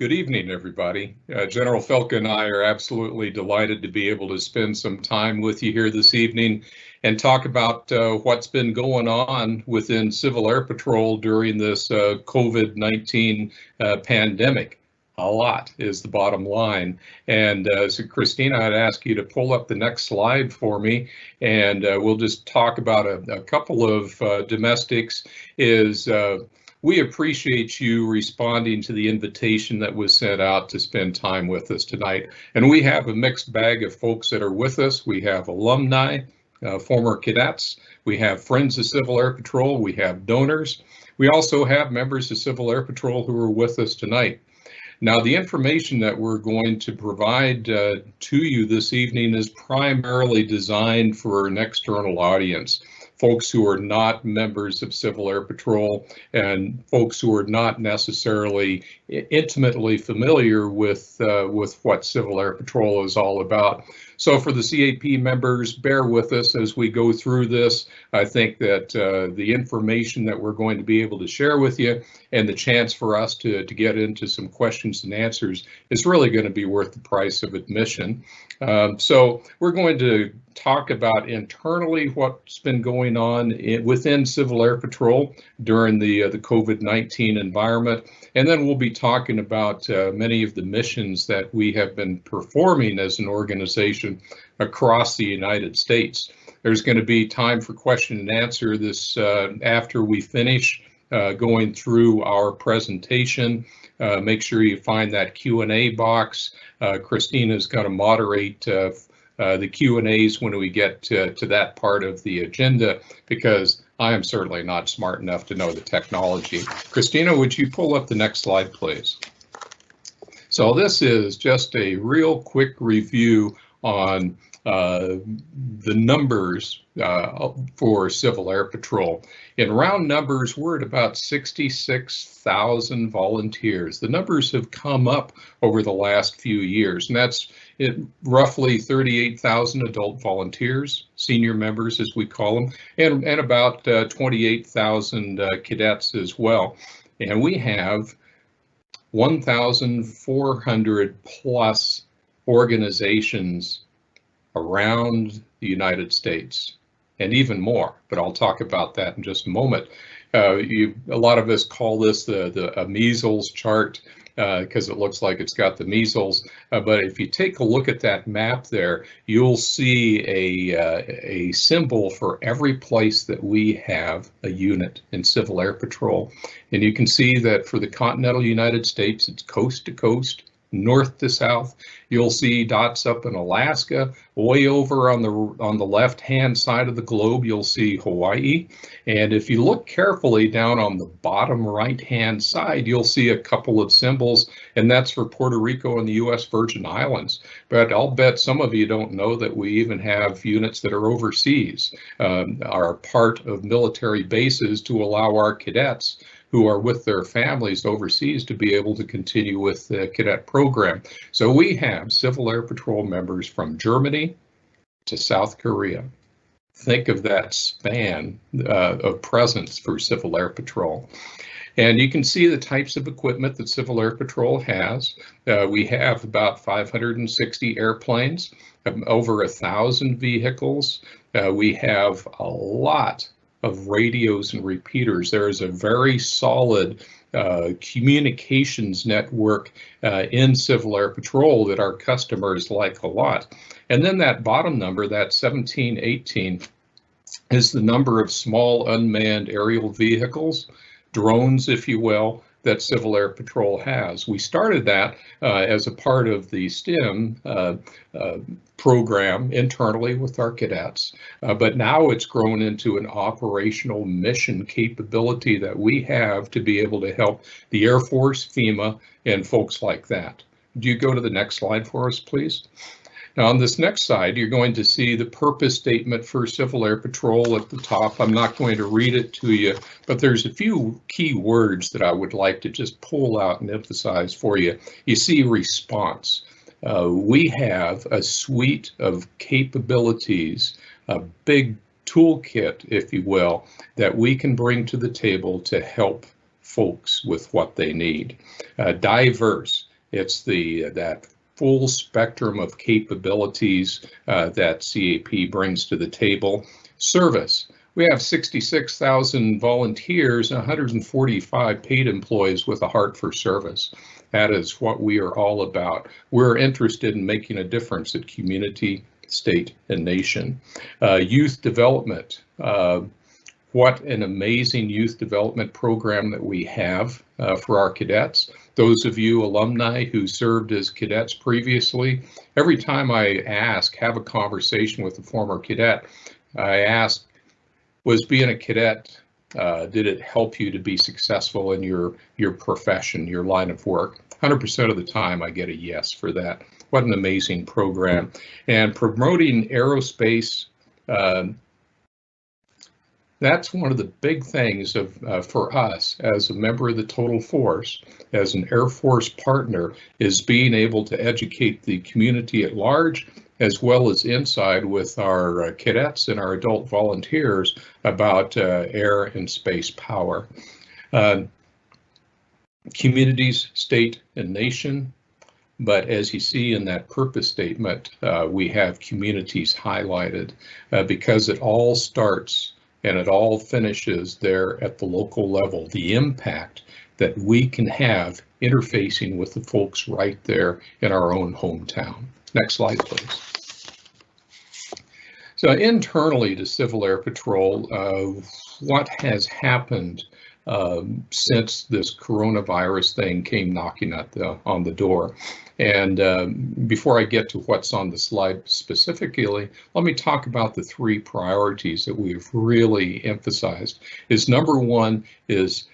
Good evening, everybody. General Felka and I are absolutely delighted to be able to spend some time with you here this evening and talk about what's been going on within Civil Air Patrol during this COVID-19 pandemic. A lot is the bottom line. And so Christina, I'd ask you to pull up the next slide for me, and we'll just talk about a couple of domestics. We appreciate you responding to the invitation that was sent out to spend time with us tonight. And we have a mixed bag of folks that are with us. We have alumni, former cadets, we have friends of Civil Air Patrol, we have donors. We also have members of Civil Air Patrol who are with us tonight. Now, the information that we're going to provide to you this evening is primarily designed for an external audience. Folks who are not members of Civil Air Patrol and folks who are not necessarily intimately familiar with what Civil Air Patrol is all about. So for the CAP members, bear with us as we go through this. I think that the information that we're going to be able to share with you and the chance for us to get into some questions and answers is really going to be worth the price of admission. So we're going to talk about internally what's been going on within Civil Air Patrol during the COVID-19 environment, and then we'll be talking about many of the missions that we have been performing as an organization across the United States. There's going to be time for question and answer this after we finish going through our presentation. Make sure you find that Q&A box. Christina's going to moderate the Q&As when we get to that part of the agenda, because I am certainly not smart enough to know the technology. Christina, would you pull up the next slide, please? So this is just a real quick review on the numbers for Civil Air Patrol. In round numbers, we're at about 66,000 volunteers. The numbers have come up over the last few years, and that's roughly 38,000 adult volunteers, senior members as we call them, and about 28,000 cadets as well. And we have 1,400 plus organizations around the United States, and even more, but I'll talk about that in just a moment. A lot of us call this a measles chart because it looks like it's got the measles, but if you take a look at that map there, you'll see a symbol for every place that we have a unit in Civil Air Patrol. And you can see that for the continental United States, it's coast to coast, north to south. You'll see dots up in Alaska. Way over on the left-hand side of the globe, you'll see Hawaii. And if you look carefully down on the bottom right-hand side, you'll see a couple of symbols, and that's for Puerto Rico and the U.S. Virgin Islands. But I'll bet some of you don't know that we even have units that are overseas, are part of military bases to allow our cadets who are with their families overseas to be able to continue with the cadet program. So we have Civil Air Patrol members from Germany to South Korea. Think of that span of presence for Civil Air Patrol. And you can see the types of equipment that Civil Air Patrol has. We have about 560 airplanes, over 1,000 vehicles. We have a lot of radios and repeaters. There is a very solid communications network in Civil Air Patrol that our customers like a lot. And then that bottom number, that 1718, is the number of small unmanned aerial vehicles, drones, if you will, that Civil Air Patrol has. We started that as a part of the STEM program internally with our cadets, but now it's grown into an operational mission capability that we have to be able to help the Air Force, FEMA, and folks like that. Do you go to the next slide for us, please? Now on this next slide, you're going to see the purpose statement for Civil Air Patrol at the top. I'm not going to read it to you, but there's a few key words that I would like to just pull out and emphasize for you. You see response. We have a suite of capabilities, a big toolkit, if you will, that we can bring to the table to help folks with what they need. Diverse. It's that full spectrum of capabilities that CAP brings to the table. Service. We have 66,000 volunteers and 145 paid employees with a heart for service. That is what we are all about. We're interested in making a difference at community, state, and nation. Youth development. What an amazing youth development program that we have for our cadets. Those of you alumni who served as cadets previously, every time I have a conversation with a former cadet, I ask, was being a cadet, did it help you to be successful in your profession, your line of work? 100% of the time I get a yes for that. What an amazing program. And promoting aerospace, that's one of the big things for us as a member of the Total Force, as an Air Force partner, is being able to educate the community at large, as well as inside with our cadets and our adult volunteers about air and space power. Communities, state, and nation. But as you see in that purpose statement, we have communities highlighted because it all starts and it all finishes there at the local level. The impact that we can have interfacing with the folks right there in our own hometown. Next slide, please. So internally to Civil Air Patrol, what has happened since this coronavirus thing came knocking on the door? And before I get to what's on the slide specifically, let me talk about the three priorities that we've really emphasized. Number one is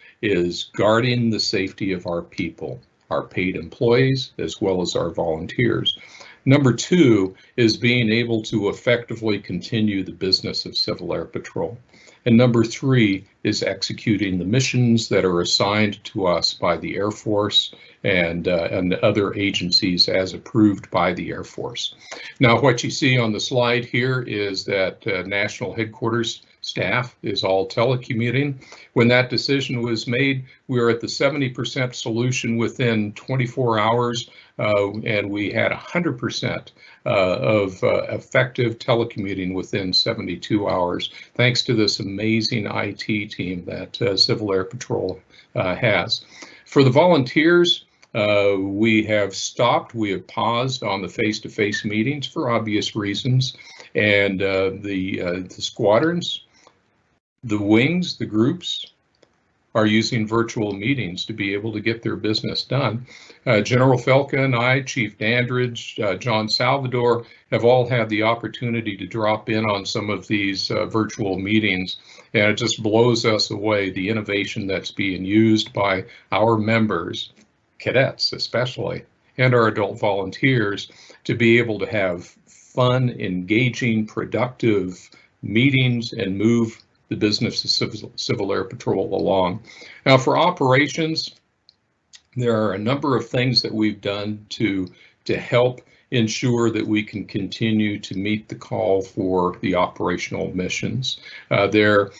guarding the safety of our people, our paid employees, as well as our volunteers. Number two is being able to effectively continue the business of Civil Air Patrol. And number three is executing the missions that are assigned to us by the Air Force and other agencies as approved by the Air Force. Now, what you see on the slide here is that National Headquarters staff is all telecommuting. When that decision was made, we were at the 70% solution within 24 hours, and we had 100% of effective telecommuting within 72 hours, thanks to this amazing IT team that Civil Air Patrol has. For the volunteers, we have paused on the face-to-face meetings for obvious reasons, and the squadrons, the wings, the groups are using virtual meetings to be able to get their business done. General Felka and I, Chief Dandridge, John Salvador have all had the opportunity to drop in on some of these virtual meetings, and it just blows us away, the innovation that's being used by our members, cadets especially, and our adult volunteers to be able to have fun, engaging, productive meetings and move the business of Civil Air Patrol along. Now, for operations, there are a number of things that we've done to help ensure that we can continue to meet the call for the operational missions. We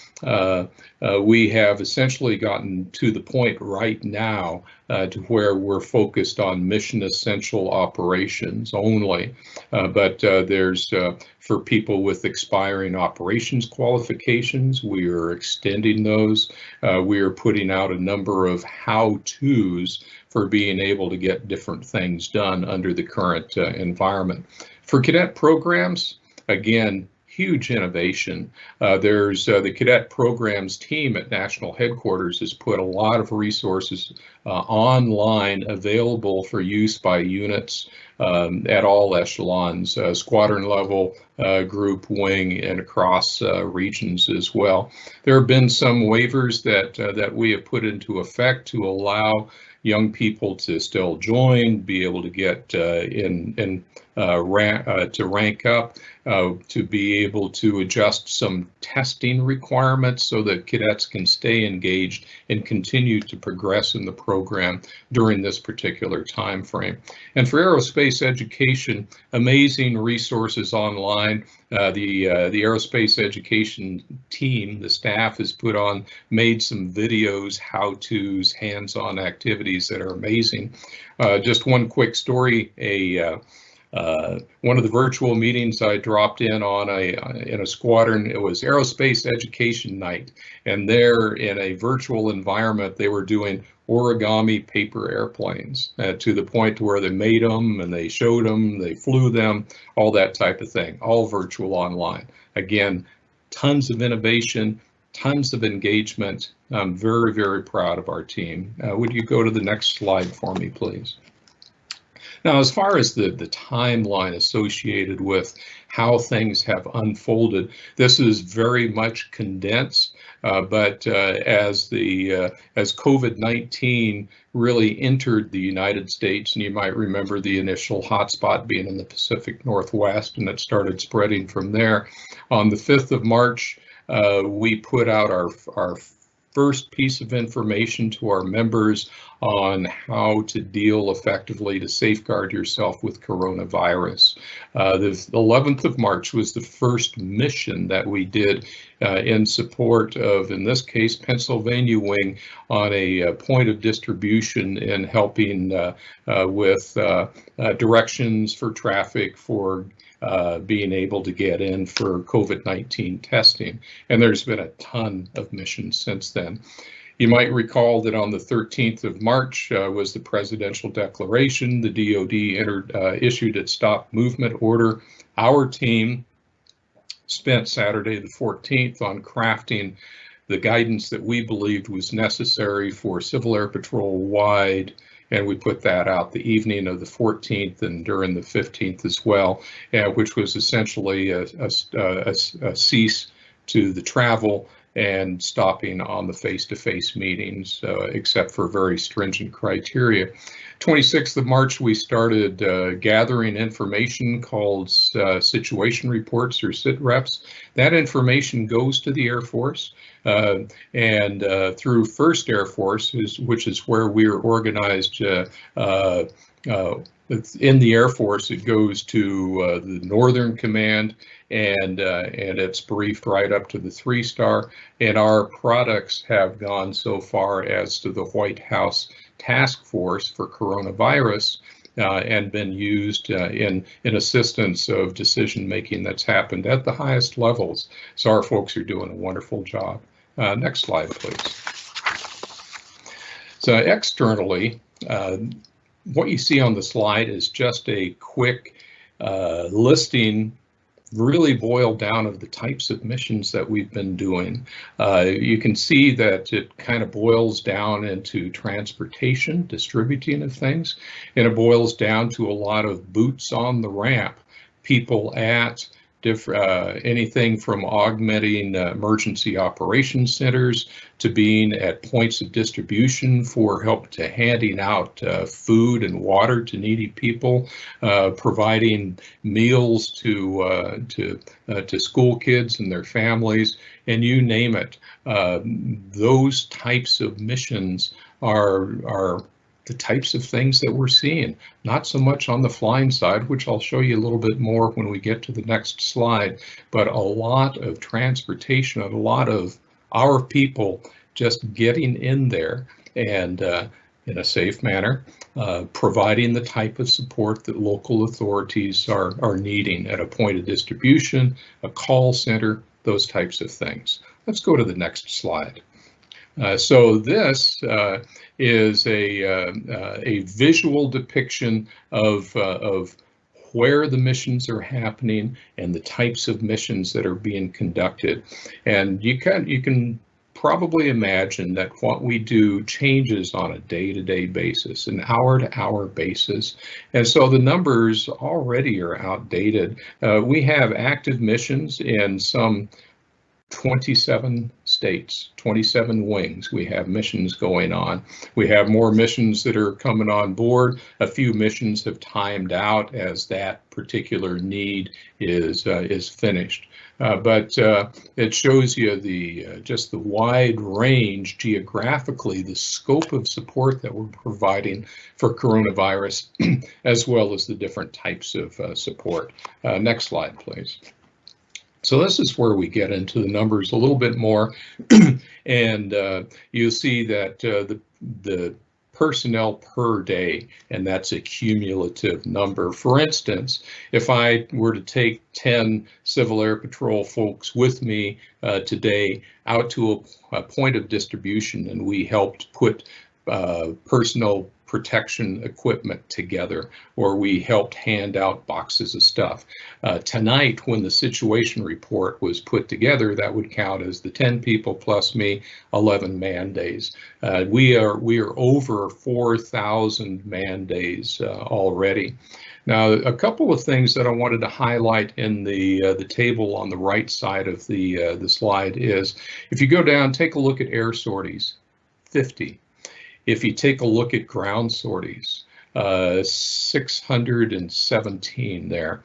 have essentially gotten to the point right now to where we're focused on mission essential operations only, but there's for people with expiring operations qualifications, we are extending those. We are putting out a number of how-tos for being able to get different things done under the current environment. For cadet programs, again, huge innovation. There's the cadet programs team at National Headquarters has put a lot of resources online available for use by units at all echelons, squadron level, group, wing, and across regions as well. There have been some waivers that we have put into effect to allow young people to still join, be able to get to rank up. to be able to adjust some testing requirements so that cadets can stay engaged and continue to progress in the program during this particular time frame. And for aerospace education, amazing resources online. The aerospace education team, the staff, has made some videos, how-tos, hands-on activities that are amazing. Just one quick story. One of the virtual meetings I dropped in on in a squadron, it was Aerospace Education Night, and there in a virtual environment they were doing origami paper airplanes to the point where they made them and they showed them, they flew them, all that type of thing, all virtual online. Again, tons of innovation, tons of engagement. I'm very, very proud of our team. Would you go to the next slide for me, please? Now, as far as the timeline associated with how things have unfolded, this is very much condensed, but as COVID-19 really entered the United States, and you might remember the initial hotspot being in the Pacific Northwest, and it started spreading from there. On the 5th of March, we put out our first piece of information to our members on how to deal effectively to safeguard yourself with coronavirus. The 11th of March was the first mission that we did in support of, in this case, Pennsylvania Wing on a point of distribution in helping with directions for traffic for being able to get in for COVID-19 testing. And there's been a ton of missions since then. You might recall that on the 13th of March was the presidential declaration. The DoD issued its stop movement order. Our team spent Saturday the 14th on crafting the guidance that we believed was necessary for Civil Air Patrol wide, and we put that out the evening of the 14th and during the 15th as well, which was essentially a cease to the travel and stopping on the face-to-face meetings, except for very stringent criteria. 26th of March, we started gathering information called situation reports, or SITREPs. That information goes to the Air Force, and through 1st Air Force, which is where we are organized in the Air Force. It goes to the Northern Command, and it's briefed right up to the 3-star. And our products have gone so far as to the White House Task Force for Coronavirus and been used in assistance of decision making that's happened at the highest levels. So our folks are doing a wonderful job. Next slide, please. So externally, what you see on the slide is just a quick listing, really boiled down, of the types of missions that we've been doing. You can see that it kind of boils down into transportation, distributing of things, and it boils down to a lot of boots on the ramp, people at anything from augmenting emergency operations centers to being at points of distribution for help to handing out food and water to needy people, providing meals to school kids and their families, and you name it. Those types of missions are the types of things that we're seeing, not so much on the flying side, which I'll show you a little bit more when we get to the next slide, but a lot of transportation, a lot of our people just getting in there and in a safe manner, providing the type of support that local authorities are needing at a point of distribution, a call center, those types of things. Let's go to the next slide. So this is a visual depiction of where the missions are happening and the types of missions that are being conducted. And you can probably imagine that what we do changes on a day-to-day basis, an hour-to-hour basis. And so the numbers already are outdated. We have active missions in some 27 states, 27 wings. We have missions going on. We have more missions that are coming on board. A few missions have timed out as that particular need is finished. But it shows you the just the wide range geographically, the scope of support that we're providing for coronavirus, as well as the different types of support. Next slide, please. So this is where we get into the numbers a little bit more, and you'll see that the personnel per day, and that's a cumulative number. For instance, if I were to take 10 Civil Air Patrol folks with me today out to a point of distribution, and we helped put personal protection equipment together, or we helped hand out boxes of stuff. Tonight, when the situation report was put together, that would count as the 10 people plus me, 11 man days. We are over 4,000 man days already. Now, a couple of things that I wanted to highlight in the table on the right side of the slide is, if you go down, take a look at air sorties, 50. If you take a look at ground sorties, 617 there.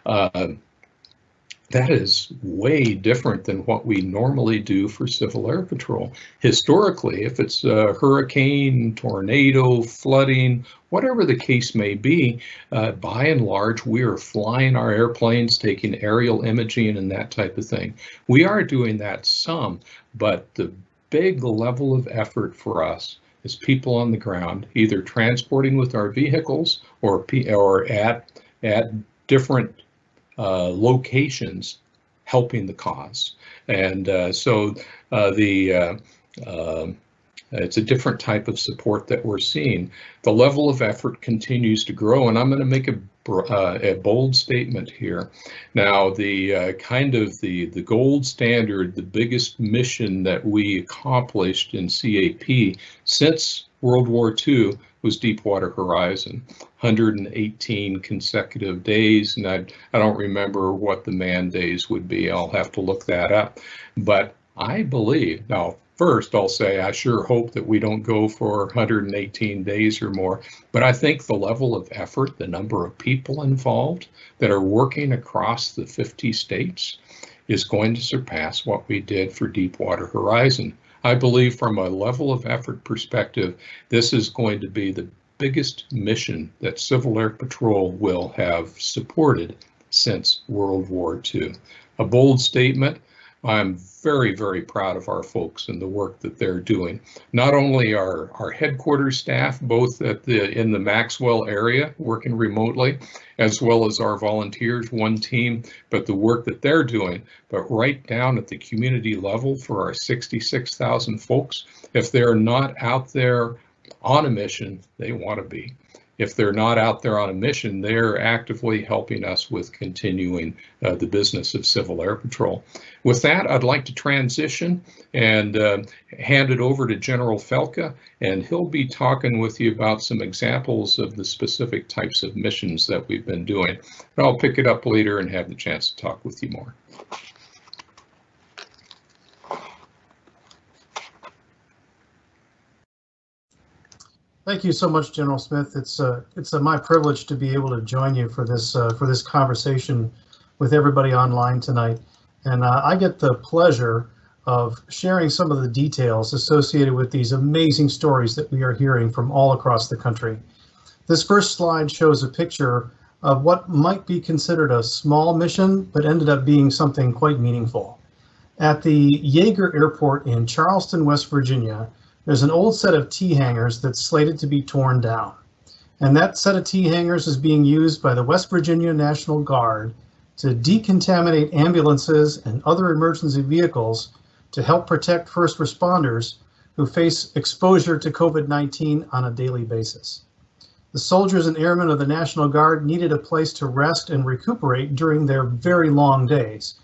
That is way different than what we normally do for Civil Air Patrol. Historically, if it's a hurricane, tornado, flooding, whatever the case may be, by and large, we are flying our airplanes, taking aerial imaging and that type of thing. We are doing that some, but the big level of effort for us is people on the ground, either transporting with our vehicles or at different locations helping the cause. And so it's a different type of support that we're seeing. The level of effort continues to grow, and I'm going to make a bold statement here. Now, the kind of the gold standard, the biggest mission that we accomplished in CAP since World War II was Deepwater Horizon, 118 consecutive days, and I don't remember what the man days would be. I'll have to look that up. But I believe, now, first, I'll say I sure hope that we don't go for 118 days or more, but I think the level of effort, the number of people involved that are working across the 50 states is going to surpass what we did for Deepwater Horizon. I believe from a level of effort perspective, this is going to be the biggest mission that Civil Air Patrol will have supported since World War II. A bold statement. I'm very, very proud of our folks and the work that they're doing. Not only our headquarters staff, both in the Maxwell area working remotely, as well as our volunteers, one team, but the work that they're doing, but right down at the community level for our 66,000 folks. If they're not out there on a mission, they want to be. If they're not out there on a mission, they're actively helping us with continuing the business of Civil Air Patrol. With that, I'd like to transition and hand it over to General Felka, and he'll be talking with you about some examples of the specific types of missions that we've been doing. But I'll pick it up later and have the chance to talk with you more. Thank you so much, General Smith. It's my privilege to be able to join you for this conversation with everybody online tonight. And I get the pleasure of sharing some of the details associated with these amazing stories that we are hearing from all across the country. This first slide shows a picture of what might be considered a small mission, but ended up being something quite meaningful. At the Yeager Airport in Charleston, West Virginia, there's an old set of T-hangars that's slated to be torn down. And that set of T-hangars is being used by the West Virginia National Guard to decontaminate ambulances and other emergency vehicles to help protect first responders who face exposure to COVID-19 on a daily basis. The soldiers and airmen of the National Guard needed a place to rest and recuperate during their very long days.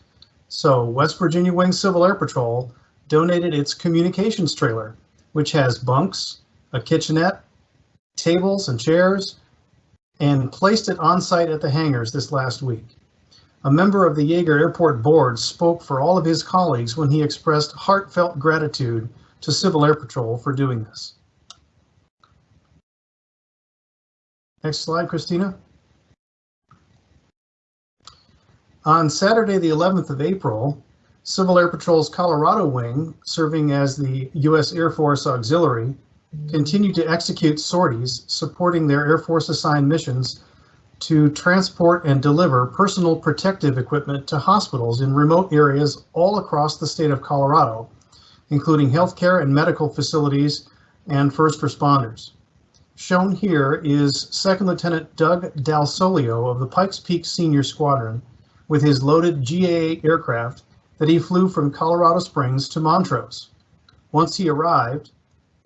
So West Virginia Wing Civil Air Patrol donated its communications trailer, which has bunks, a kitchenette, tables and chairs, and placed it on site at the hangars this last week. a member of the Yeager Airport Board spoke for all of his colleagues when he expressed heartfelt gratitude to Civil Air Patrol for doing this. Next slide, Christina. On Saturday, the 11th of April, Civil Air Patrol's Colorado Wing, serving as the U.S. Air Force Auxiliary, continued to execute sorties supporting their Air Force assigned missions to transport and deliver personal protective equipment to hospitals in remote areas all across the state of Colorado, including healthcare and medical facilities and first responders. Shown here is Second Lieutenant Doug Dalsolio of the Pikes Peak Senior Squadron with his loaded GA aircraft that he flew from Colorado Springs to Montrose. Once he arrived,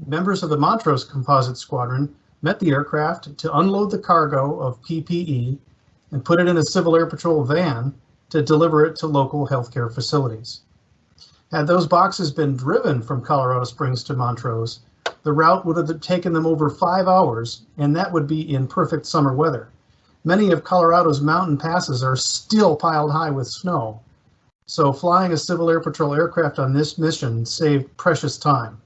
members of the Montrose Composite Squadron met the aircraft to unload the cargo of PPE and put it in a Civil Air Patrol van to deliver it to local healthcare facilities. Had those boxes been driven from Colorado Springs to Montrose, the route would have taken them over 5 hours, and that would be in perfect summer weather. Many of Colorado's mountain passes are still piled high with snow, so flying a Civil Air Patrol aircraft on this mission saved precious time.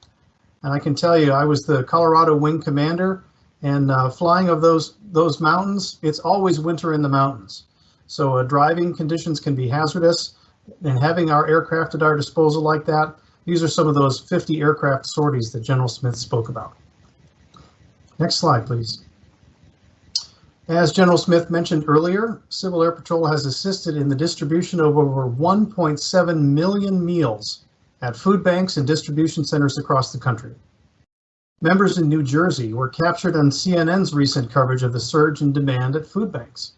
And I can tell you, I was the Colorado Wing Commander, and flying of those mountains, it's always winter in the mountains. So driving conditions can be hazardous, and having our aircraft at our disposal like that, these are some of those 50 aircraft sorties that General Smith spoke about. Next slide, please. As General Smith mentioned earlier, Civil Air Patrol has assisted in the distribution of over 1.7 million meals at food banks and distribution centers across the country. Members in New Jersey were captured on CNN's recent coverage of the surge in demand at food banks.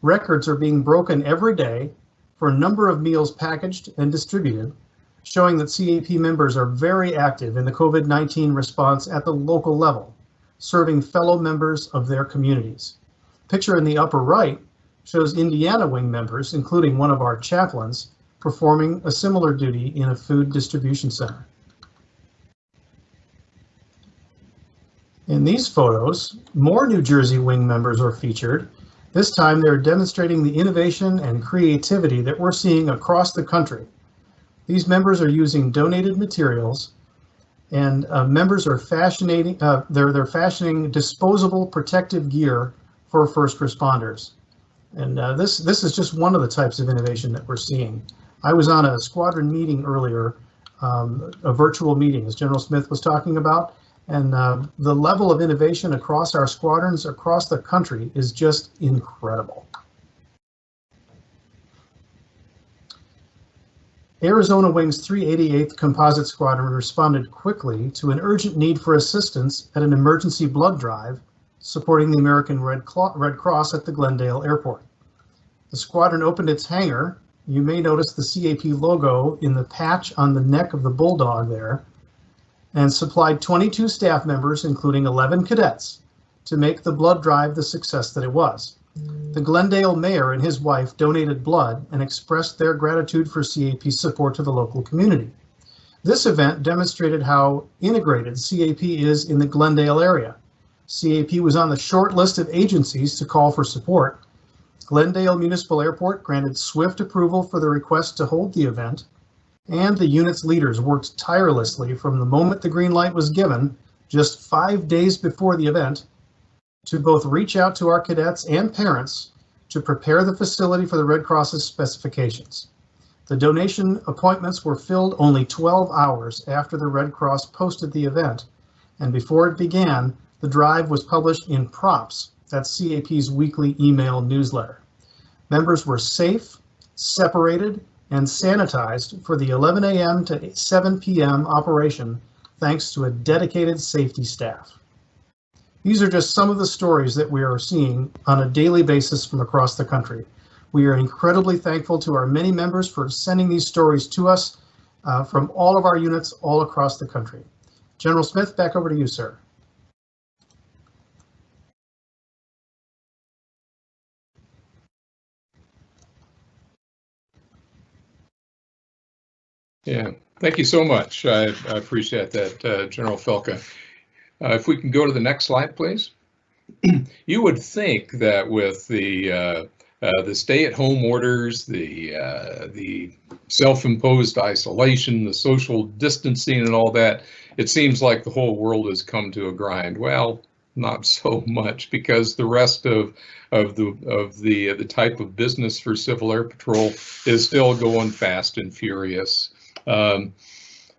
Records are being broken every day for a number of meals packaged and distributed, showing that CAP members are very active in the COVID-19 response at the local level, serving fellow members of their communities. Picture in the upper right shows Indiana Wing members, including one of our chaplains, performing a similar duty in a food distribution center. In these photos, more New Jersey Wing members are featured. This time they're demonstrating the innovation and creativity that we're seeing across the country. These members are using donated materials, and members are fashioning disposable protective gear for first responders. And this is just one of the types of innovation that we're seeing. I was on a squadron meeting earlier, a virtual meeting, as General Smith was talking about, and the level of innovation across our squadrons across the country is just incredible. Arizona Wing's 388th Composite Squadron responded quickly to an urgent need for assistance at an emergency blood drive supporting the American Red Cross at the Glendale Airport. The squadron opened its hangar. You may notice the CAP logo in the patch on the neck of the Bulldog there, and supplied 22 staff members, including 11 cadets, to make the blood drive the success that it was. The Glendale mayor and his wife donated blood and expressed their gratitude for CAP support to the local community. This event demonstrated how integrated CAP is in the Glendale area. CAP was on the short list of agencies to call for support. Glendale Municipal Airport granted swift approval for the request to hold the event, and the unit's leaders worked tirelessly from the moment the green light was given, just 5 days before the event, to both reach out to our cadets and parents to prepare the facility for the Red Cross's specifications. The donation appointments were filled only 12 hours after the Red Cross posted the event, and before it began, the drive was published in Props, that's CAP's weekly email newsletter. Members were safe, separated, and sanitized for the 11 a.m. to 7 p.m. operation, thanks to a dedicated safety staff. These are just some of the stories that we are seeing on a daily basis from across the country. We are incredibly thankful to our many members for sending these stories to us from all of our units all across the country. General Smith, back over to you, sir. Yeah, thank you so much. I appreciate that, General Felka. If we can go to the next slide, please. You would think that with the the stay-at-home orders, the self-imposed isolation, the social distancing, and all that, it seems like the whole world has come to a grind. Well, not so much, because the rest of the type of business for Civil Air Patrol is still going fast and furious.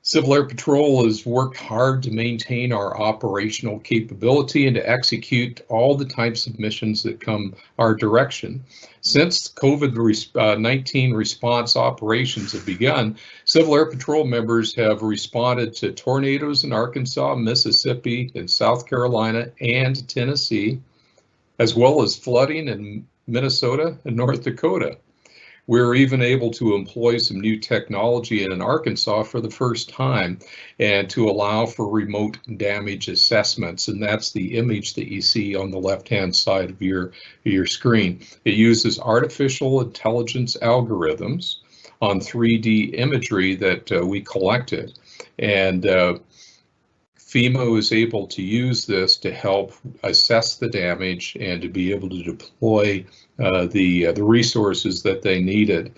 Civil Air Patrol has worked hard to maintain our operational capability and to execute all the types of missions that come our direction. Since COVID-19 response operations have begun, Civil Air Patrol members have responded to tornadoes in Arkansas, Mississippi, and South Carolina, and Tennessee, as well as flooding in Minnesota and North Dakota. We're even able to employ some new technology in Arkansas for the first time, and to allow for remote damage assessments. And that's the image that you see on the left-hand side of your screen. It uses artificial intelligence algorithms on 3D imagery that we collected. And FEMA is able to use this to help assess the damage and to be able to deploy the resources that they needed.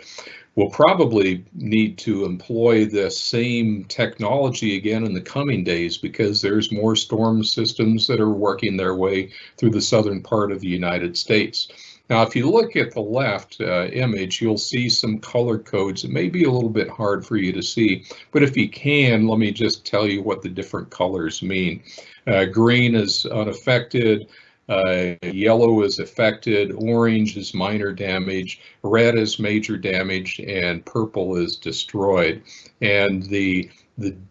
We'll probably need to employ this same technology again in the coming days, because there's more storm systems that are working their way through the southern part of the United States. Now, if you look at the left image, you'll see some color codes. It may be a little bit hard for you to see, but if you can, let me just tell you what the different colors mean. Green is unaffected, yellow is affected, orange is minor damage, red is major damage, and purple is destroyed. And the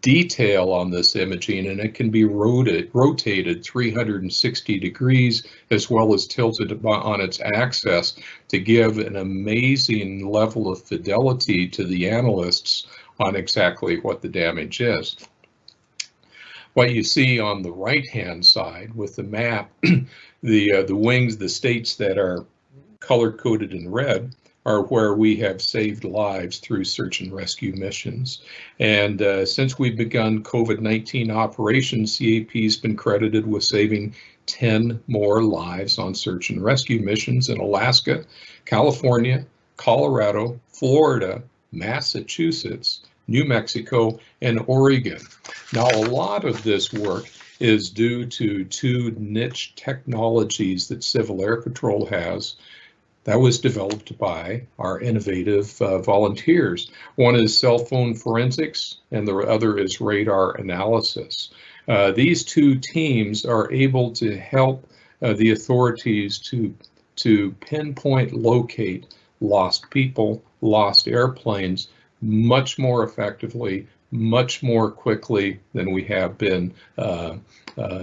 detail on this imaging, and it can be rotated 360 degrees as well as tilted on its axis, to give an amazing level of fidelity to the analysts on exactly what the damage is. What you see on the right-hand side with the map, the wings, the states that are color-coded in red, are where we have saved lives through search and rescue missions. And since we've begun COVID-19 operations, CAP has been credited with saving 10 more lives on search and rescue missions in Alaska, California, Colorado, Florida, Massachusetts, New Mexico, and Oregon. Now, a lot of this work is due to two niche technologies that Civil Air Patrol has that was developed by our innovative volunteers. One is cell phone forensics, and the other is radar analysis. These two teams are able to help the authorities to pinpoint, locate lost people, lost airplanes much more effectively, much more quickly than we have been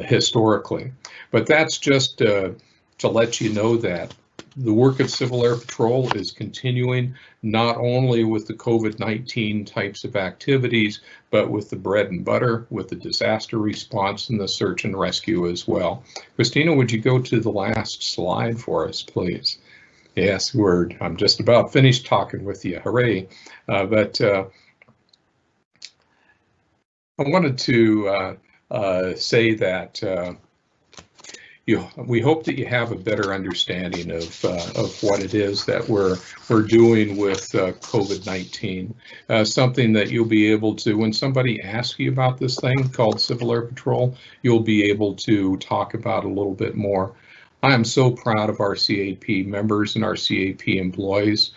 historically. But that's just to let you know that the work of Civil Air Patrol is continuing, not only with the COVID-19 types of activities, but with the bread and butter, with the disaster response and the search and rescue as well. Christina, would you go to the last slide for us, please? Yes, I'm just about finished talking with you. Hooray. But I wanted to say that we hope that you have a better understanding of what it is that we're doing with COVID-19. Something that you'll be able to, when somebody asks you about this thing called Civil Air Patrol, you'll be able to talk about a little bit more. I am so proud of our CAP members and our CAP employees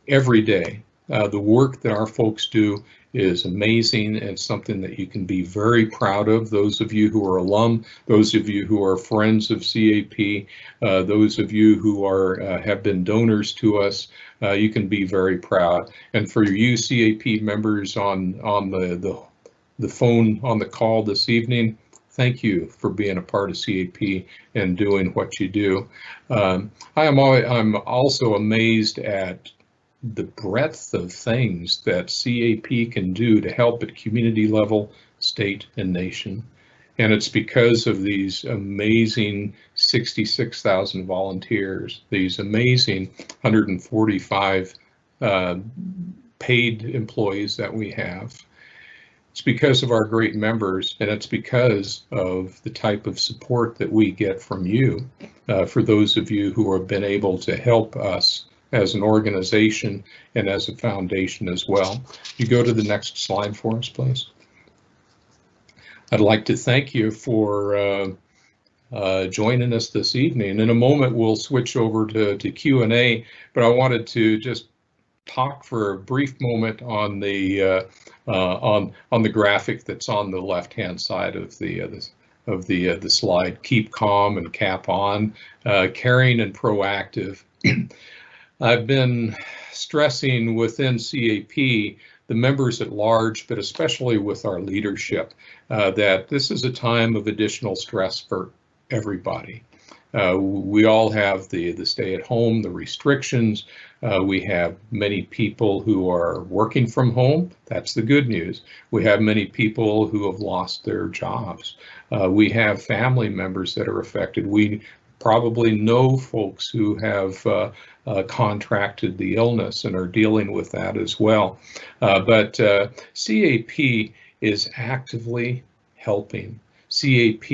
every day. The work that our folks do is amazing and something that you can be very proud of. Those of you who are alum, those of you who are friends of CAP, those of you who have been donors to us, you can be very proud. And for you CAP members on the phone on the call this evening, thank you for being a part of CAP and doing what you do. I'm also amazed at the breadth of things that CAP can do to help at community level, state, and nation. And it's because of these amazing 66,000 volunteers, these amazing 145 paid employees that we have. It's because of our great members, and it's because of the type of support that we get from you, for those of you who have been able to help us as an organization and as a foundation as well. You go to the next slide for us, please. I'd like to thank you for joining us this evening. In a moment, we'll switch over to Q&A, but I wanted to just talk for a brief moment on the graphic that's on the left-hand side of the slide. Keep calm and cap on, caring and proactive. I've been stressing within CAP, the members at large, but especially with our leadership, that this is a time of additional stress for everybody. We all have the stay at home, the restrictions. We have many people who are working from home. That's the good news. We have many people who have lost their jobs. We have family members that are affected. We probably know folks who have contracted the illness and are dealing with that as well. But CAP is actively helping. CAP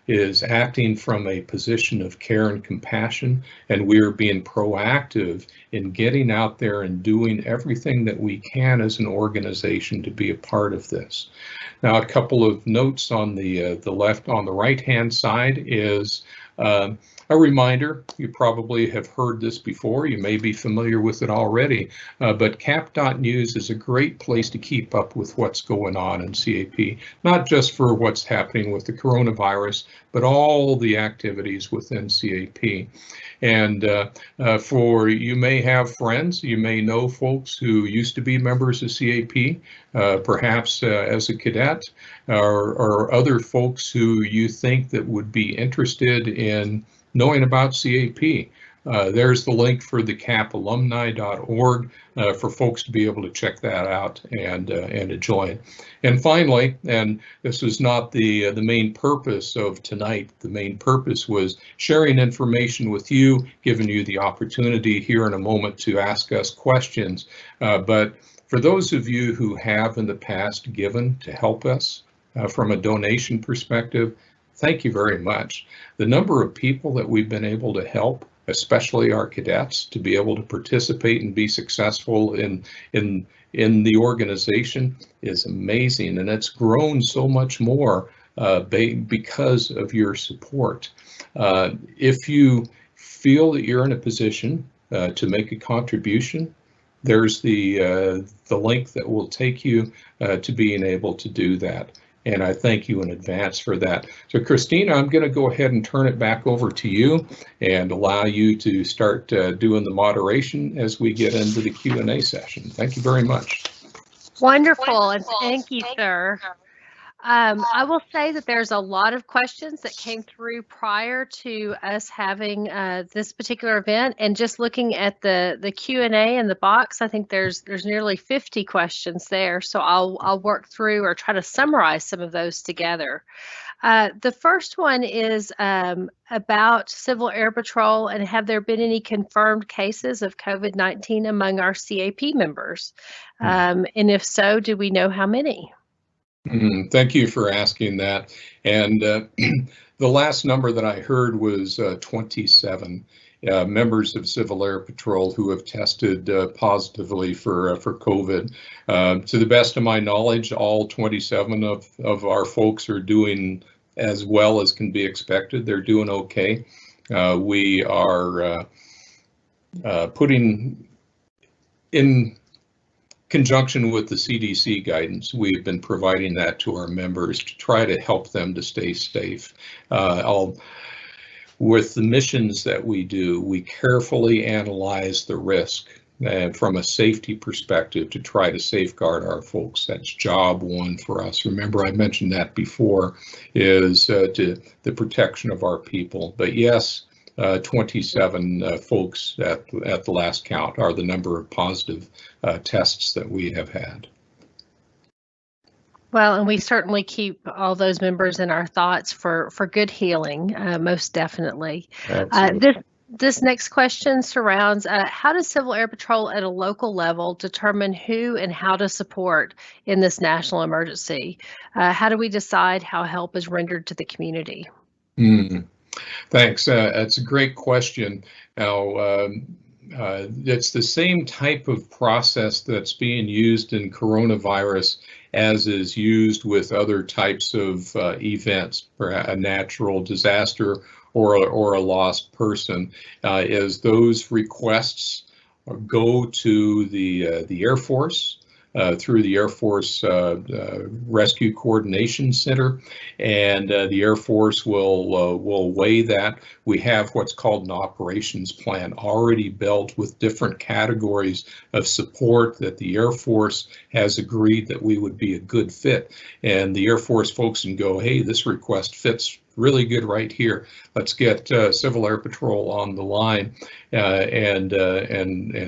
is acting from a position of care and compassion, and we're being proactive in getting out there and doing everything that we can as an organization to be a part of this. Now, a couple of notes on the right-hand side is a reminder. You probably have heard this before. You may be familiar with it already, but cap.news is a great place to keep up with what's going on in CAP, not just for what's happening with the coronavirus, but all the activities within CAP. And for you may have friends, you may know folks who used to be members of CAP, perhaps as a cadet, or other folks who you think that would be interested in knowing about CAP. There's the link for the capalumni.org for folks to be able to check that out and to join. And finally, and this is not the main purpose of tonight, the main purpose was sharing information with you, giving you the opportunity here in a moment to ask us questions. But for those of you who have in the past given to help us from a donation perspective, thank you very much. The number of people that we've been able to help, especially our cadets, to be able to participate and be successful in the organization is amazing, and it's grown so much more because of your support. If you feel that you're in a position to make a contribution, there's the link that will take you to being able to do that. And I thank you in advance for that. So Christina, I'm going to go ahead and turn it back over to you and allow you to start doing the moderation as we get into the Q&A session. Thank you very much. Wonderful, and thank you, sir. I will say that there's a lot of questions that came through prior to us having this particular event, and just looking at the Q&A in the box, I think there's nearly 50 questions there. So I'll work through or try to summarize some of those together. The first one is about Civil Air Patrol, and have there been any confirmed cases of COVID-19 among our CAP members? And if so, do we know how many? Thank you for asking that. And the last number that I heard was 27 members of Civil Air Patrol who have tested positively for COVID. To the best of my knowledge, all 27 of our folks are doing as well as can be expected. They're doing okay. We are putting in conjunction with the CDC guidance, we've been providing that to our members to try to help them to stay safe. With the missions that we do, we carefully analyze the risk from a safety perspective to try to safeguard our folks. That's job one for us. Remember, I mentioned that before, is to the protection of our people. But yes, 27 folks at the last count are the number of positive tests that we have had. Well, and we certainly keep all those members in our thoughts for good healing, most definitely. This next question surrounds how does Civil Air Patrol at a local level determine who and how to support in this national emergency? How do we decide how help is rendered to the community? Thanks. That's a great question. Now, it's the same type of process that's being used in coronavirus as is used with other types of events, for a natural disaster or a lost person, as those requests go to the Air Force. Through the Air Force Rescue Coordination Center, and the Air Force will weigh that. We have what's called an operations plan already built with different categories of support that the Air Force has agreed that we would be a good fit. And the Air Force folks can go, hey, this request fits really good right here. Let's get Civil Air Patrol on the line and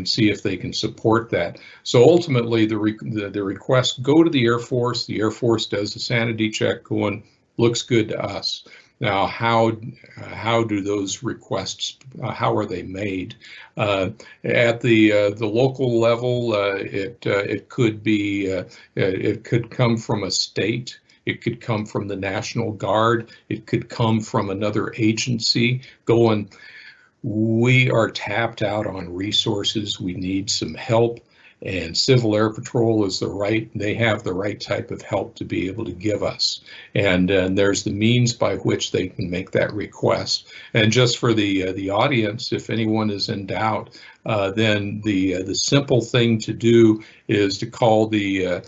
see if they can support that. So ultimately, the requests go to the Air Force. The Air Force does a sanity check, going, looks good to us. Now, how do those requests? How are they made? At the local level, it could be it could come from a state. It could come from the National Guard. It could come from another agency going, we are tapped out on resources. We need some help. And Civil Air Patrol is they have the right type of help to be able to give us. And there's the means by which they can make that request. And just for the audience, if anyone is in doubt, then the simple thing to do is to call the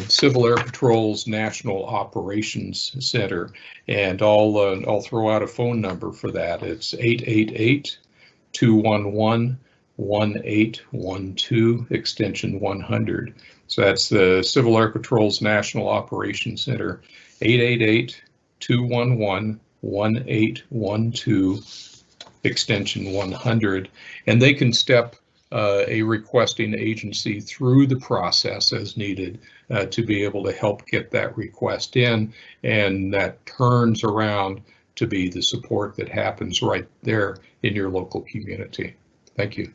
Civil Air Patrol's National Operations Center, and I'll throw out a phone number for that. It's 888-211-1812, extension 100. So that's the Civil Air Patrol's National Operations Center, 888-211-1812, extension 100, and they can step a requesting agency through the process as needed to be able to help get that request in, and that turns around to be the support that happens right there in your local community. Thank you.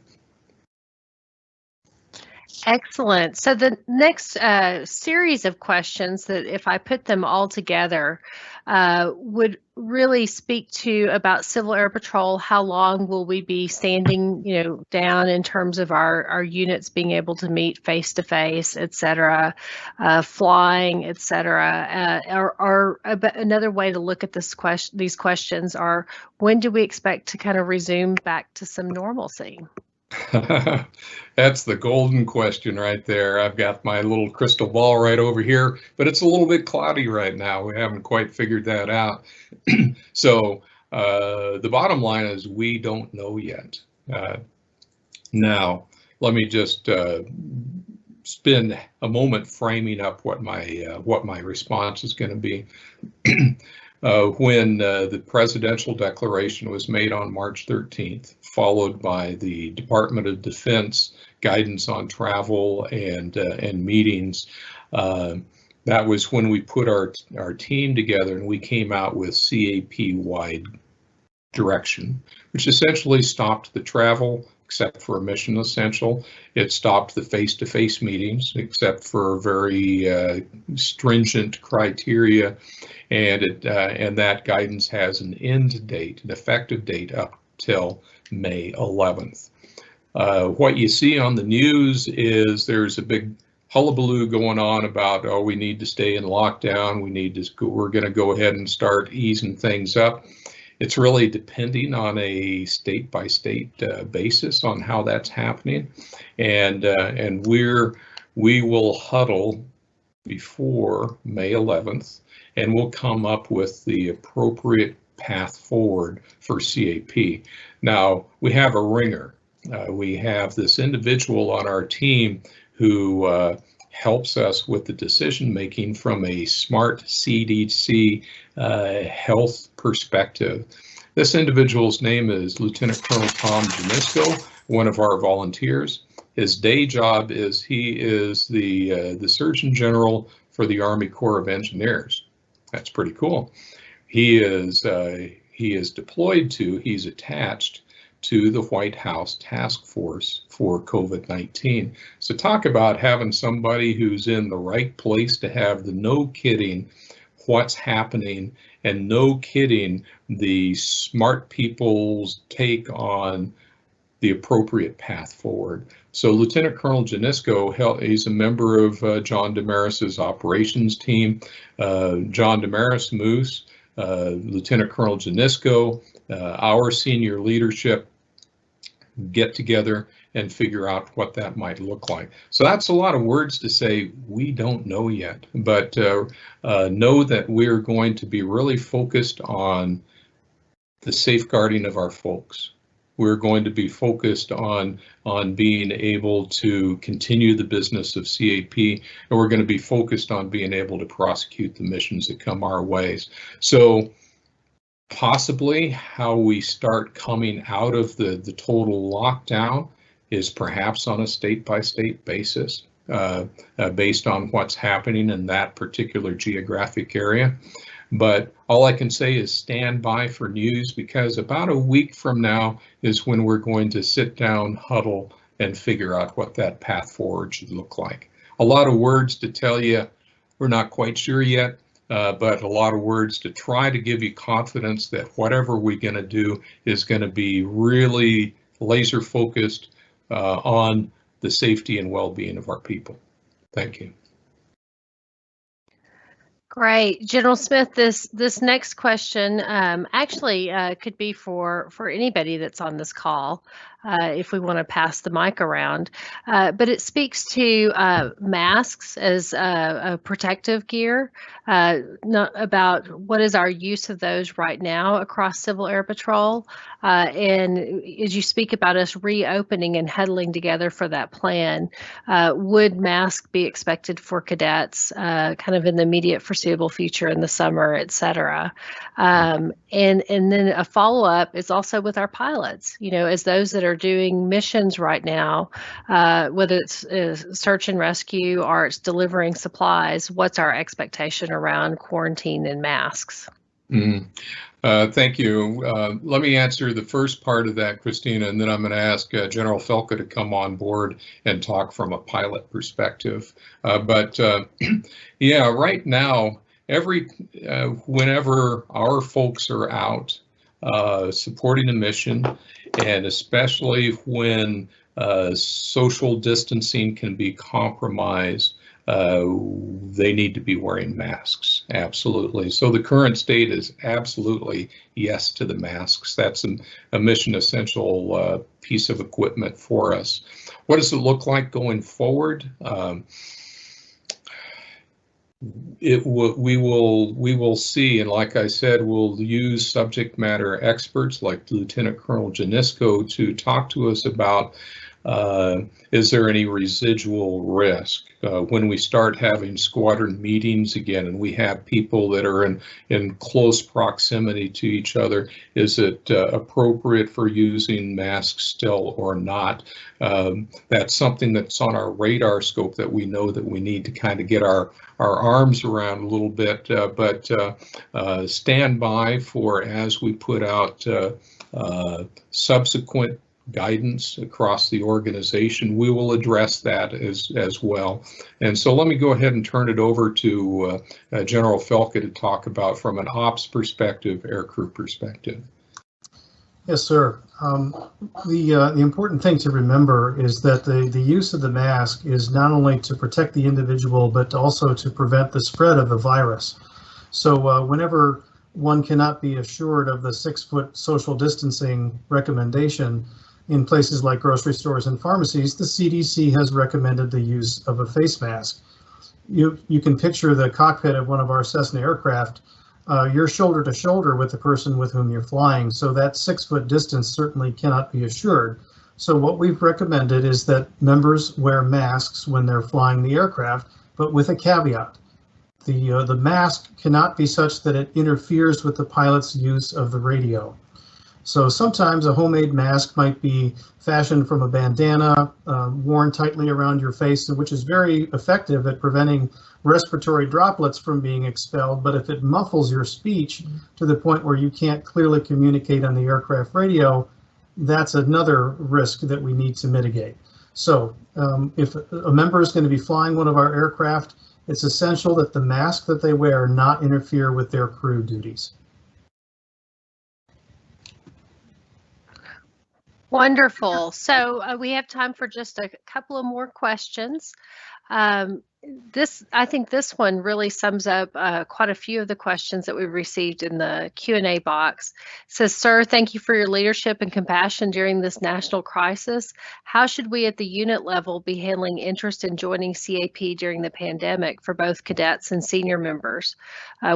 Excellent. So the next series of questions, that if I put them all together, would really speak to about Civil Air Patrol. How long will we be standing, down in terms of our units being able to meet face to face, et cetera, flying, et cetera. Or another way to look at these questions are, when do we expect to kind of resume back to some normalcy? That's the golden question right there. I've got my little crystal ball right over here, but it's a little bit cloudy right now. We haven't quite figured that out. So the bottom line is we don't know yet. Now, let me just spend a moment framing up what my response is going to be. When the presidential declaration was made on March 13th, followed by the Department of Defense guidance on travel and meetings, that was when we put our team together and we came out with CAP-wide direction, which essentially stopped the travel except for a mission essential. It stopped the face-to-face meetings except for very stringent criteria, and that guidance has an end date, an effective date up till May 11th. What you see on the news is there's a big hullabaloo going on about, oh, we need to stay in lockdown, we're going to go ahead and start easing things up. It's really depending on a state-by-state basis on how that's happening, and we will huddle before May 11th, and we'll come up with the appropriate path forward for CAP. Now, we have a ringer. We have this individual on our team who helps us with the decision making from a smart CDC health perspective. This individual's name is Lieutenant Colonel Tom Janisco, one of our volunteers. His day job is he is the Surgeon General for the Army Corps of Engineers. That's pretty cool. He is deployed to, he's attached to the White House task force for COVID-19. So talk about having somebody who's in the right place to have the no kidding what's happening and no kidding, the smart people's take on the appropriate path forward. So Lieutenant Colonel Janisco, he's a member of John Damaris's operations team. John Damaris, Moose, Lieutenant Colonel Janisco, our senior leadership get together and figure out what that might look like. So that's a lot of words to say we don't know yet, but know that we're going to be really focused on the safeguarding of our folks. We're going to be focused on being able to continue the business of CAP, and we're going to be focused on being able to prosecute the missions that come our ways. So possibly how we start coming out of the total lockdown is perhaps on a state-by-state basis, based on what's happening in that particular geographic area. But all I can say is stand by for news, because about a week from now is when we're going to sit down, huddle, and figure out what that path forward should look like. A lot of words to tell you, we're not quite sure yet, but a lot of words to try to give you confidence that whatever we're going to do is going to be really laser focused on the safety and well-being of our people. Thank you. Great. General Smith, this next question actually could be for anybody that's on this call, if we want to pass the mic around. But it speaks to masks as a protective gear, not about what is our use of those right now across Civil Air Patrol. And as you speak about us reopening and huddling together for that plan, would masks be expected for cadets kind of in the immediate foreseeable future in the summer, et cetera? And then a follow-up is also with our pilots, you know, as those that are doing missions right now, whether it's search and rescue or it's delivering supplies, what's our expectation around quarantine and masks? Thank you. Let me answer the first part of that, Christina, and then I'm going to ask General Felka to come on board and talk from a pilot perspective. Yeah, right now, whenever our folks are out supporting a mission, and especially when social distancing can be compromised, they need to be wearing masks, absolutely. So the current state is absolutely yes to the masks. That's a mission essential piece of equipment for us. What does it look like going forward? We will see, and like I said, we'll use subject matter experts like Lieutenant Colonel Janisco to talk to us about is there any residual risk when we start having squadron meetings again and we have people that are in close proximity to each other? Is it appropriate for using masks still or not? That's something that's on our radar scope that we know that we need to kind of get our arms around a little bit, but stand by for as we put out subsequent guidance across the organization, we will address that as well. And so let me go ahead and turn it over to General Felka to talk about from an ops perspective, aircrew perspective. Yes, sir. The important thing to remember is that the use of the mask is not only to protect the individual, but also to prevent the spread of the virus. So whenever one cannot be assured of the 6-foot social distancing recommendation in places like grocery stores and pharmacies, the CDC has recommended the use of a face mask. You can picture the cockpit of one of our Cessna aircraft. You're shoulder to shoulder with the person with whom you're flying, so that 6-foot distance certainly cannot be assured. So what we've recommended is that members wear masks when they're flying the aircraft, but with a caveat. The mask cannot be such that it interferes with the pilot's use of the radio. So sometimes a homemade mask might be fashioned from a bandana, worn tightly around your face, which is very effective at preventing respiratory droplets from being expelled. But if it muffles your speech to the point where you can't clearly communicate on the aircraft radio, that's another risk that we need to mitigate. So if a member is going to be flying one of our aircraft It's essential that the mask that they wear not interfere with their crew duties. Wonderful. So we have time for just a couple of more questions. I think this one really sums up quite a few of the questions that we received in the Q&A box. It says, "Sir, thank you for your leadership and compassion during this national crisis. How should we at the unit level be handling interest in joining CAP during the pandemic for both cadets and senior members?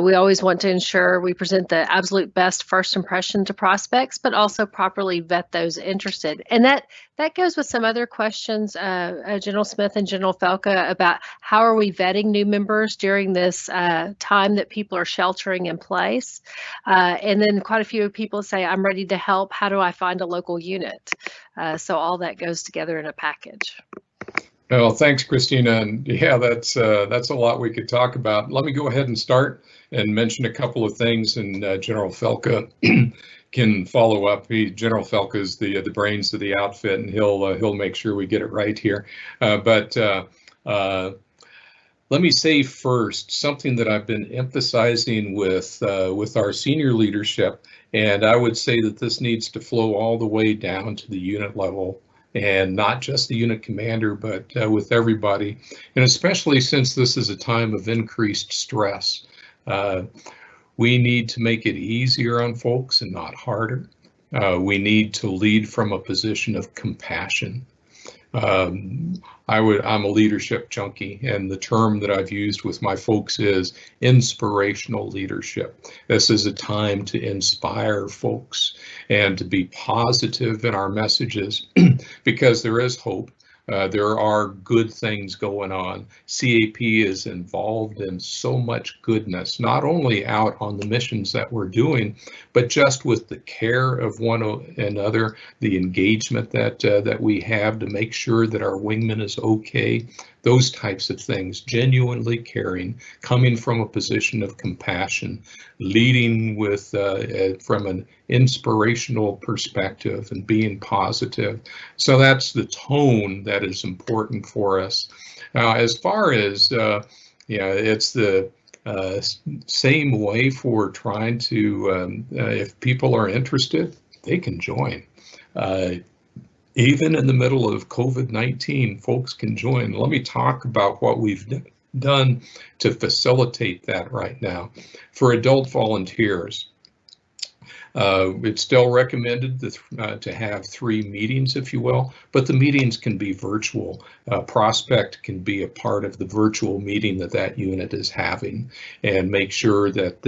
We always want to ensure we present the absolute best first impression to prospects, but also properly vet those interested." And that goes with some other questions, General Smith and General Felka, about how are we vetting new members during this time that people are sheltering in place. And then quite a few people say, "I'm ready to help. How do I find a local unit?" So all that goes together in a package. Well, thanks, Christina. And yeah, that's a lot we could talk about. Let me go ahead and start and mention a couple of things, and General Felka can follow up. General Felka is the brains of the outfit, and he'll make sure we get it right here. But let me say first something that I've been emphasizing with our senior leadership, and I would say that this needs to flow all the way down to the unit level, and not just the unit commander, but with everybody, and especially since this is a time of increased stress. We need to make it easier on folks and not harder. We need to lead from a position of compassion. I'm a leadership junkie, and the term that I've used with my folks is inspirational leadership. This is a time to inspire folks and to be positive in our messages because there is hope. There are good things going on. CAP is involved in so much goodness, not only out on the missions that we're doing, but just with the care of one another, the engagement that we have to make sure that our wingman is okay, those types of things, genuinely caring, coming from a position of compassion, leading with from an inspirational perspective and being positive. So that's the tone that is important for us. As far as, it's the same way for trying to, if people are interested, they can join. Even in the middle of COVID-19, folks can join. Let me talk about what we've done to facilitate that right now. For adult volunteers, it's still recommended to have 3 meetings, if you will, but the meetings can be virtual. Prospect can be a part of the virtual meeting that unit is having, and make sure that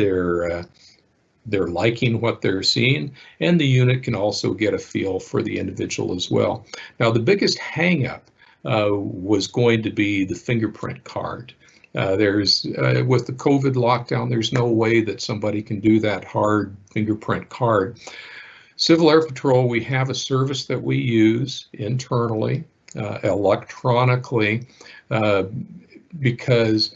they're liking what they're seeing, and the unit can also get a feel for the individual as well. Now, the biggest hang-up was going to be the fingerprint card. With the COVID lockdown, there's no way that somebody can do that hard fingerprint card. Civil Air Patrol, we have a service that we use internally, electronically, because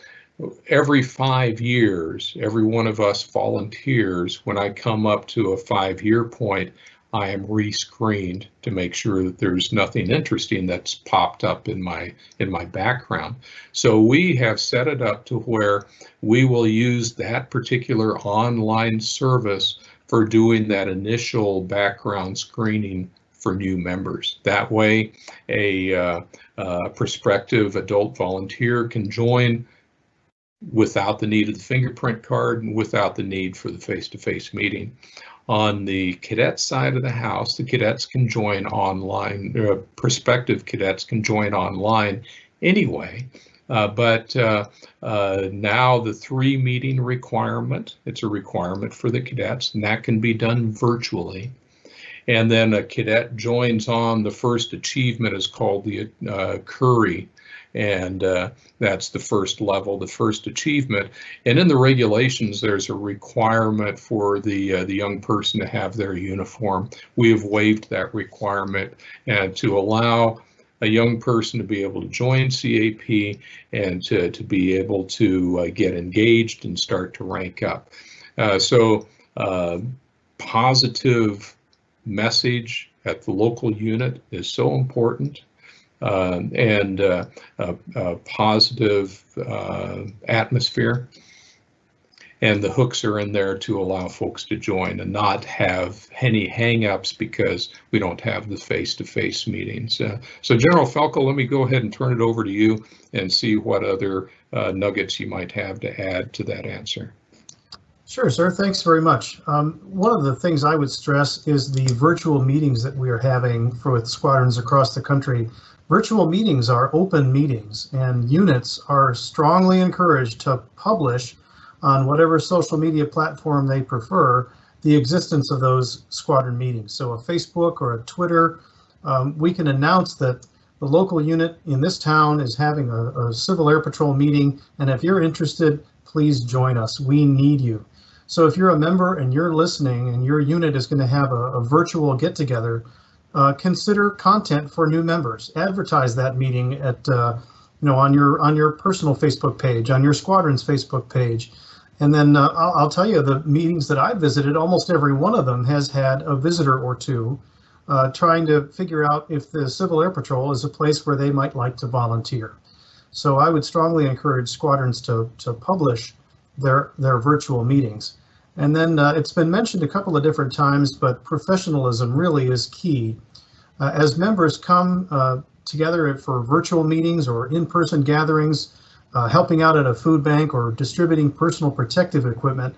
every 5 years, every one of us volunteers, when I come up to a 5-year point, I am re-screened to make sure that there's nothing interesting that's popped up in my background. So we have set it up to where we will use that particular online service for doing that initial background screening for new members. That way, a prospective adult volunteer can join without the need of the fingerprint card and without the need for the face-to-face meeting. On the cadet side of the house, the cadets can join online, prospective cadets can join online anyway, but now the 3 meeting requirement, it's a requirement for the cadets, and that can be done virtually. And then a cadet joins on, the first achievement is called the Curry, and that's the first level, the first achievement. And in the regulations, there's a requirement for the young person to have their uniform. We have waived that requirement and to allow a young person to be able to join CAP and to be able to get engaged and start to rank up. So positive message at the local unit is so important. and a positive atmosphere. And the hooks are in there to allow folks to join and not have any hang-ups because we don't have the face-to-face meetings. So General Felkel, let me go ahead and turn it over to you and see what other nuggets you might have to add to that answer. Sure, sir. Thanks very much. One of the things I would stress is the virtual meetings that we are having with squadrons across the country. Virtual meetings are open meetings, and units are strongly encouraged to publish on whatever social media platform they prefer the existence of those squadron meetings. So a Facebook or a Twitter, we can announce that the local unit in this town is having a Civil Air Patrol meeting, and if you're interested, please join us. We need you. So if you're a member and you're listening and your unit is going to have a virtual get-together, consider content for new members. Advertise that meeting at on your personal Facebook page, on your squadron's Facebook page. And then I'll tell you, the meetings that I visited, almost every one of them has had a visitor or two trying to figure out if the Civil Air Patrol is a place where they might like to volunteer. So I would strongly encourage squadrons to publish their virtual meetings. And then it's been mentioned a couple of different times, but professionalism really is key. As members come together for virtual meetings or in-person gatherings, helping out at a food bank or distributing personal protective equipment,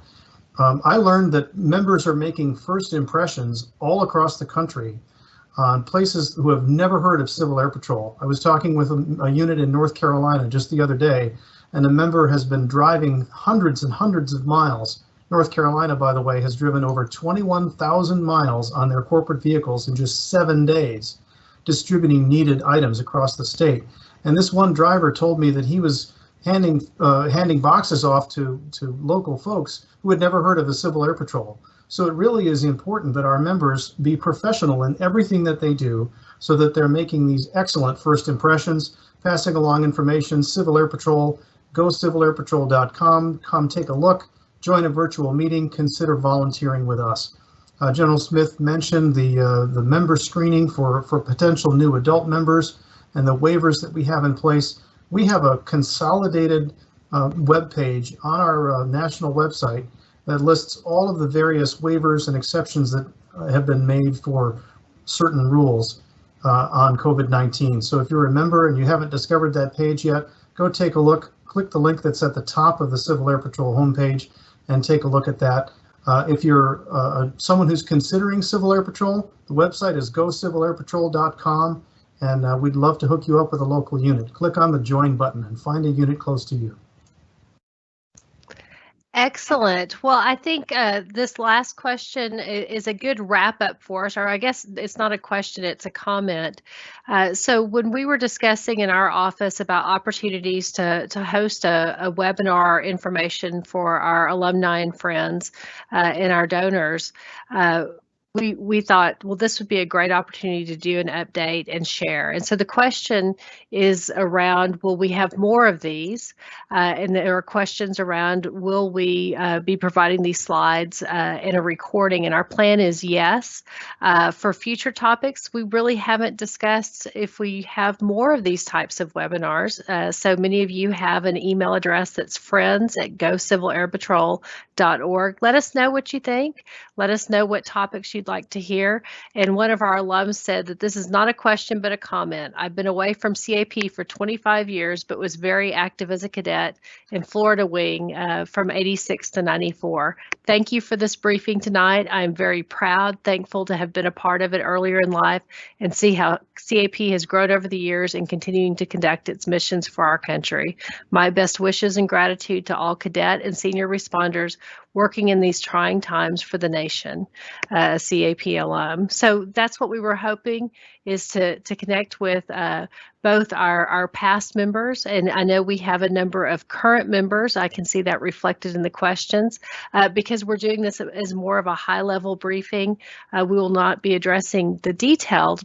I learned that members are making first impressions all across the country on places who have never heard of Civil Air Patrol. I was talking with a unit in North Carolina just the other day, and a member has been driving hundreds and hundreds of miles. North Carolina, by the way, has driven over 21,000 miles on their corporate vehicles in just 7 days, distributing needed items across the state. And this one driver told me that he was handing boxes off to local folks who had never heard of the Civil Air Patrol. So it really is important that our members be professional in everything that they do so that they're making these excellent first impressions, passing along information. Civil Air Patrol, go civilairpatrol.com, come take a look, join a virtual meeting, consider volunteering with us. General Smith mentioned the member screening for potential new adult members and the waivers that we have in place. We have a consolidated web page on our national website that lists all of the various waivers and exceptions that have been made for certain rules on COVID-19. So if you're a member and you haven't discovered that page yet, go take a look, click the link that's at the top of the Civil Air Patrol homepage and take a look at that. If you're someone who's considering Civil Air Patrol, the website is gocivilairpatrol.com, and we'd love to hook you up with a local unit. Click on the join button and find a unit close to you. Excellent. Well, I think this last question is a good wrap up for us, or I guess it's not a question, it's a comment. So when we were discussing in our office about opportunities to host a webinar information for our alumni and friends and our donors, we thought, well, this would be a great opportunity to do an update and share. And so the question is around, will we have more of these? And there are questions around, will we be providing these slides in a recording? And our plan is yes. For future topics, we really haven't discussed if we have more of these types of webinars. So many of you have an email address that's friends@gocivilairpatrol.org. Let us know what you think. Let us know what topics you'd like to hear. And one of our alums said that this is not a question, but a comment. I've been away from CAP for 25 years, but was very active as a cadet in Florida Wing from 86 to 94. Thank you for this briefing tonight. I'm very proud, thankful to have been a part of it earlier in life and see how CAP has grown over the years and continuing to conduct its missions for our country. My best wishes and gratitude to all cadet and senior responders working in these trying times for the nation, CAP alum. So that's what we were hoping, is to connect with both our past members, and I know we have a number of current members. I can see that reflected in the questions. Because we're doing this as more of a high-level briefing, we will not be addressing the detailed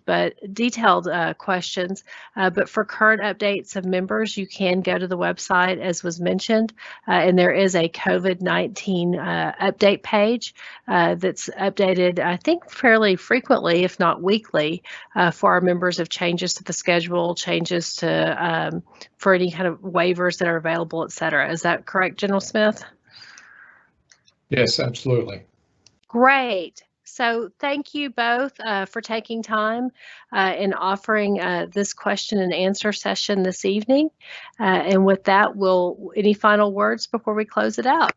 questions, but for current updates of members, you can go to the website, as was mentioned, and there is a COVID-19 update page that's updated, I think, fairly frequently, if not weekly, for our members of changes to the schedule, changes to for any kind of waivers that are available, et cetera. Is that correct, General Smith? Yes, absolutely. Great. So thank you both for taking time and offering this question and answer session this evening. And with that, any final words before we close it out?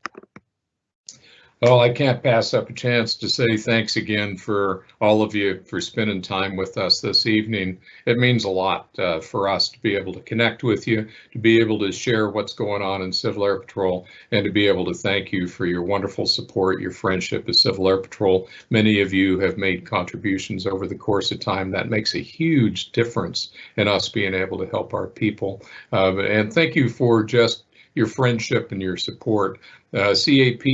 Well, I can't pass up a chance to say thanks again for all of you for spending time with us this evening. It means a lot for us to be able to connect with you, to be able to share what's going on in Civil Air Patrol, and to be able to thank you for your wonderful support, your friendship with Civil Air Patrol. Many of you have made contributions over the course of time. That makes a huge difference in us being able to help our people. And thank you for just your friendship and your support. CAP,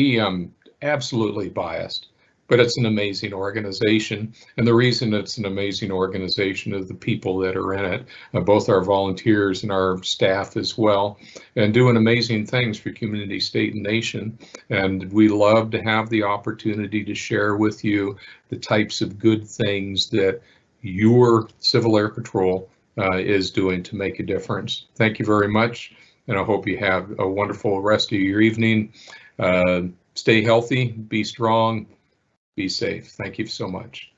absolutely biased, but it's an amazing organization. And the reason it's an amazing organization is the people that are in it, both our volunteers and our staff as well, and doing amazing things for community, state, and nation. And we love to have the opportunity to share with you the types of good things that your Civil Air Patrol is doing to make a difference. Thank you very much, and I hope you have a wonderful rest of your evening. Stay healthy, be strong, be safe. Thank you so much.